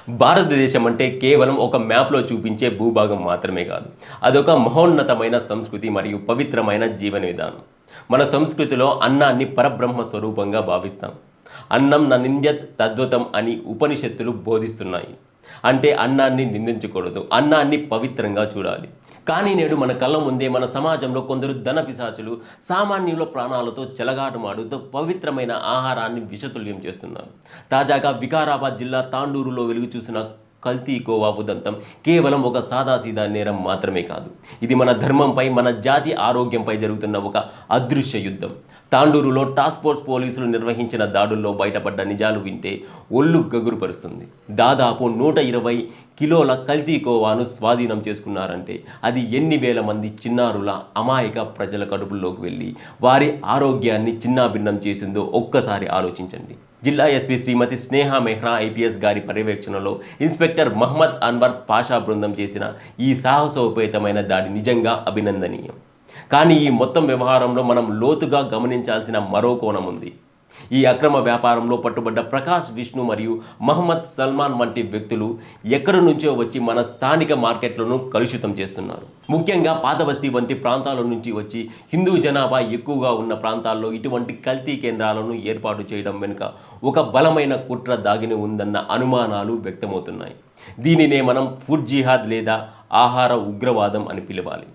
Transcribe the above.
భారతదేశం అంటే కేవలం ఒక మ్యాప్లో చూపించే భూభాగం మాత్రమే కాదు. అదొక మహోన్నతమైన సంస్కృతి మరియు పవిత్రమైన జీవన విధానం. మన సంస్కృతిలో అన్నాన్ని పరబ్రహ్మ స్వరూపంగా భావిస్తాం. అన్నం న నింద్యత్ తద్వతం అని ఉపనిషత్తులు బోధిస్తున్నాయి. అంటే అన్నాన్ని నిందించకూడదు, అన్నాన్ని పవిత్రంగా చూడాలి. కానీ నేడు మన కళ్ళ ముందే మన సమాజంలో కొందరు ధన పిశాచులు సామాన్యుల ప్రాణాలతో చెలగాటమాడుతూ పవిత్రమైన ఆహారాన్ని విషతుల్యం చేస్తున్నారు. తాజాగా వికారాబాద్ జిల్లా తాండూరులో వెలుగు చూసిన కల్తీ కోవా ఉదంతం కేవలం ఒక సాదాసీదా నేరం మాత్రమే కాదు. ఇది మన ధర్మంపై, మన జాతి ఆరోగ్యంపై జరుగుతున్న ఒక అదృశ్య యుద్ధం. తాండూరులో టాస్క్ ఫోర్స్ పోలీసులు నిర్వహించిన దాడుల్లో బయటపడ్డ నిజాలు వింటే ఒళ్ళు గగురుపరుస్తుంది. దాదాపు 120 కిలోల కల్తీ కోవాను స్వాధీనం చేసుకున్నారంటే అది ఎన్ని వేల మంది చిన్నారుల అమాయక ప్రజల కడుపుల్లోకి వెళ్ళి వారి ఆరోగ్యాన్ని చిన్నాభిన్నం చేసిందో ఒక్కసారి ఆలోచించండి. జిల్లా ఎస్పీ శ్రీమతి స్నేహ మెహ్రా ఐపీఎస్ గారి పర్యవేక్షణలో ఇన్స్పెక్టర్ మహమ్మద్ అన్వర్ పాషా బృందం చేసిన ఈ సాహసోపేతమైన దాడి నిజంగా అభినందనీయం. కానీ ఈ మొత్తం వ్యవహారంలో మనం లోతుగా గమనించాల్సిన మరో కోణం ఉంది. ఈ అక్రమ వ్యాపారంలో పట్టుబడ్డ ప్రకాష్, విష్ణు మరియు మహమ్మద్ సల్మాన్ వంటి వ్యక్తులు ఎక్కడి నుంచో వచ్చి మన స్థానిక మార్కెట్లను కలుషితం చేస్తున్నారు. ముఖ్యంగా పాతబస్తీ వంటి ప్రాంతాల నుంచి వచ్చి హిందూ జనాభా ఎక్కువగా ఉన్న ప్రాంతాల్లో ఇటువంటి కల్తీ కేంద్రాలను ఏర్పాటు చేయడం వెనుక ఒక బలమైన కుట్ర దాగిని ఉందన్న అనుమానాలు వ్యక్తమవుతున్నాయి. దీనినే మనం ఫుడ్ జిహాద్ లేదా ఆహార ఉగ్రవాదం అని పిలవాలి.